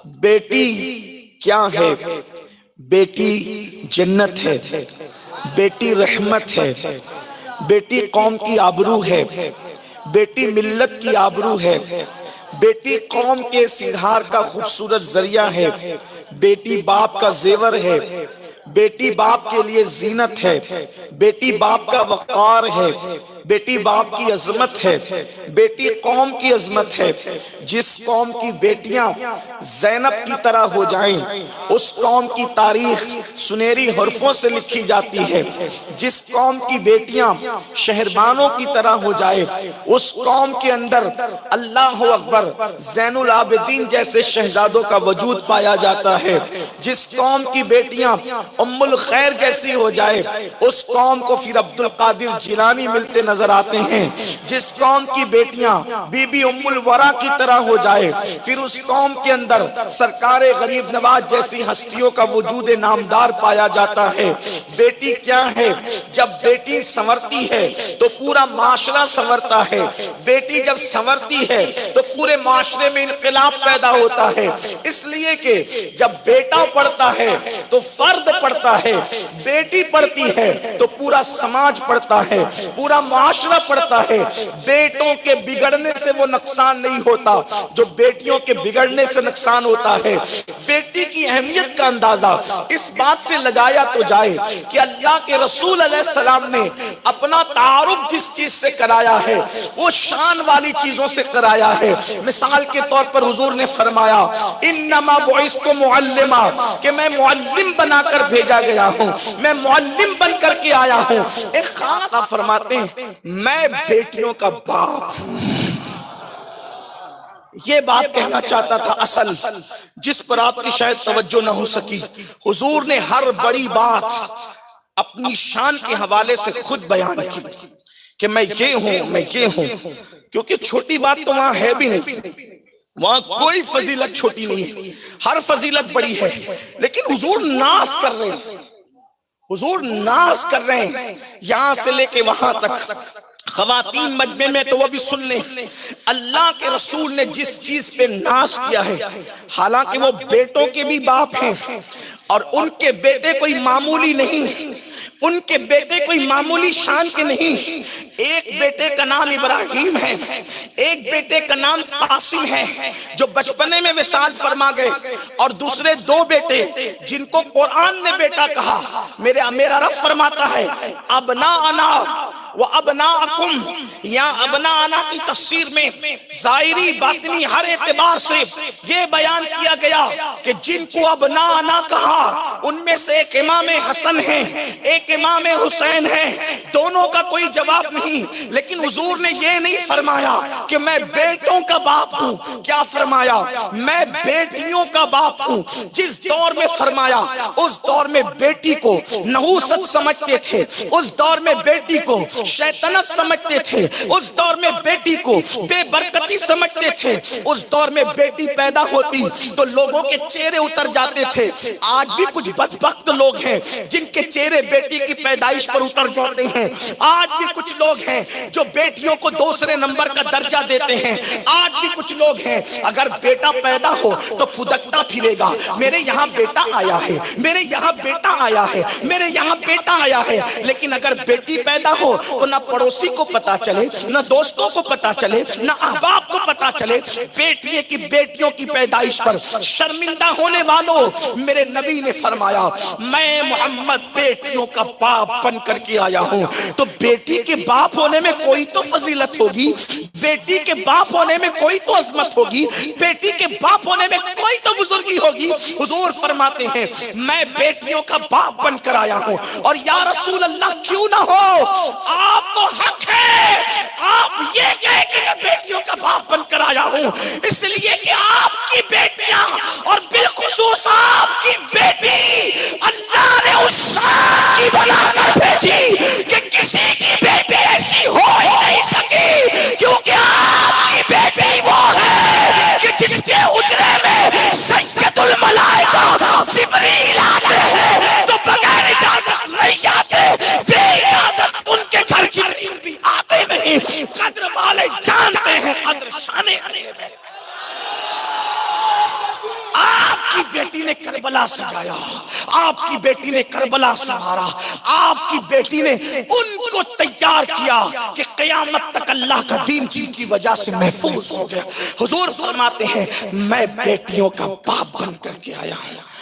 بیٹی کیا ہے؟ بیٹی جنت ہے، بیٹی رحمت ہے، بیٹی قوم کی آبرو ہے، بیٹی ملت کی آبرو ہے، بیٹی قوم کے سنگھار کا خوبصورت ذریعہ ہے، بیٹی باپ کا زیور ہے، بیٹی باپ کے لیے زینت ہے، بیٹی باپ کا وقار ہے، بیٹی باپ کی عظمت ہے، بیٹی قوم کی عظمت ہے۔ جس قوم کی بیٹیاں زینب کی طرح ہو جائیں اس قوم کی تاریخ سنہری حرفوں سے لکھی جاتی ہے۔ جس قوم کی بیٹیاں شہربانوں کی طرح ہو جائے اس قوم کے اندر اللہ اکبر زین العابدین جیسے شہزادوں کا وجود پایا جاتا ہے۔ جس قوم کی بیٹیاں ام الخیر جیسی ہو جائے اس قوم کو پھر عبد القادر جیلانی ملتے نظر آتے ہیں۔ جس قوم کی بیٹیاں بی بی ام الورا کی طرح ہو جائے پھر اس قوم کے اندر سرکار غریب نواز جیسی ہستیوں کا وجود نامدار پایا جاتا ہے۔ بیٹی کیا ہے؟ جب بیٹی سنورتی ہے تو پورا معاشرہ سنورتا ہے، بیٹی جب سنورتی ہے تو پورے معاشرے میں انقلاب پیدا ہوتا ہے۔ اس لیے کہ جب بیٹا پڑھتا ہے تو فرد پڑھتا ہے، بیٹی پڑھتی ہے تو پورا سماج پڑھتا ہے، پورا معاشرہ پڑھتا ہے۔ بیٹوں کے بگڑنے سے وہ نقصان نہیں ہوتا جو بیٹیوں کے بگڑنے سے نقصان ہوتا ہے۔ بیٹی کی اہمیت کا اندازہ اس بات سے لگایا تو جائے کہ اللہ کے رسول علیہ السلام نے اپنا تعارف جس چیز سے کرایا ہے وہ شان والی چیزوں سے کرایا ہے۔ مثال کے طور پر حضور نے فرمایا انما بعثت معلما، کہ میں معلم بنا کر بھیجا گیا ہوں، میں معلم بن کر کے آیا ہوں۔ ایک خاص آپ فرماتے ہیں میں بیٹیوں کا باپ ہوں۔ یہ بات کہنا چاہتا تھا اصل جس پر آپ کی شاید توجہ نہ ہو سکی۔ حضور نے ہر بڑی بات اپنی شان کے حوالے سے خود بیان کی کہ میں یہ ہوں، میں یہ ہوں، کیونکہ چھوٹی بات تو وہاں ہے بھی نہیں، وہاں کوئی فضیلت چھوٹی نہیں ہے، ہر فضیلت بڑی ہے۔ لیکن حضور ناز کر رہے ہیں، حضور ناز کر رہے ہیں یہاں سے لے کے وہاں تک۔ خواتین مجمع میں تو وہ بھی سن لیں، اللہ کے رسول نے جس چیز پہ ناز کیا ہے، حالانکہ وہ بیٹوں کے بھی باپ ہیں اور ان کے بیٹے کوئی معمولی نہیں، ان کے بیٹے کوئی معمولی شان کے نہیں۔ ایک بیٹے کا نام ابراہیم ہے، ایک بیٹے کا نام قاسم ہے جو بچپنے میں وصال فرما گئے، اور دوسرے دو بیٹے جن کو قرآن نے بیٹا کہا۔ میرا رب فرماتا ہے ابناءنا وابناءکم، یا ابناءنا کی تفسیر میں ظاہری باطنی ہر اعتبار سے یہ بیان کیا گیا کہ جن کو ابناءنا کہا ان میں سے ایک امام حسن ہے، ایک امام حسین ہے، دونوں کا کوئی جواب نہیں۔ لیکن حضور نے یہ نہیں فرمایا کہ میں بیٹوں کا باپ ہوں، کیا فرمایا؟ میں بیٹیوں کا باپ ہوں۔ جس دور میں فرمایا اس دور میں بیٹی کو نحوست سمجھتے تھے، اس دور میں بیٹی کو شیطنت سمجھتے تھے، اس دور میں بیٹی کو بے برکتی سمجھتے تھے، اس دور میں بیٹی پیدا ہوتی تو لوگوں کے چہرے اتر جاتے تھے۔ آج بھی کچھ بدبخت لوگ ہیں جن کے چہرے بیٹی کی پیدائش پر اتر جاتے ہیں، آج بھی کچھ لوگ ہیں جو بیٹیوں کو دوسرے نمبر کا درجہ دیتے ہیں، آج بھی کچھ لوگ ہیں اگر بیٹا پیدا ہو تو پھدکتا پھرے گا، میرے یہاں بیٹا آیا ہے، میرے یہاں بیٹا آیا ہے، میرے یہاں بیٹا آیا ہے۔ لیکن اگر بیٹی پیدا ہو تو نہ پڑوسی کو پتا چلے، نہ دوستوں کو پتا چلے، نہ احباب کو پتا چلے۔ بیٹیوں کی پیدائش پر شرمندہ ہونے والوں، میرے نبی نے فرمایا میں محمد بیٹیوں کا باپ بن کر کے آیا ہوں۔ تو بیٹی کے باپ ہونے میں کوئی تو فضیلت ہوگی، بیٹی کے باپ ہونے میں کوئی تو عظمت ہوگی، بیٹی کے باپ ہونے میں کوئی تو بزرگی ہوگی۔ حضور فرماتے ہیں میں بیٹیوں کا باپ بن کر آیا ہوں۔ اور یا رسول اللہ کیوں نہ ہو، آپ کو حق ہے آپ یہ کہے کہ میں بیٹیوں کا باپ بن کر آیا ہوں، اس لیے کہ آپ کی بیٹیاں اور بالخصوص آپ کی بیٹی اللہ نے اس شان کی بنا کر بھیجی کہ کسی کی بیٹی ایسی ہو ہی نہیں سکی، کیونکہ آپ کی بیٹی وہ ہے کہ جس کے حجرے میں سید الملائکہ جبریل آتے ہیں تو بغیر اجازت نہیں آتے، بے اجازت ان کے گھر جبریل بھی آتے نہیں۔ قدر والے جانتے ہیں قدر شان علی میں۔ بیٹی نے کربلا سجایا، آپ کی بیٹی نے کربلا سنوارا، آپ کی بیٹی نے ان کو تیار کیا کہ قیامت تک اللہ کا دین جن کی وجہ سے محفوظ ہو گیا۔ حضور فرماتے ہیں میں بیٹیوں کا باپ بن کر کے آیا ہوں۔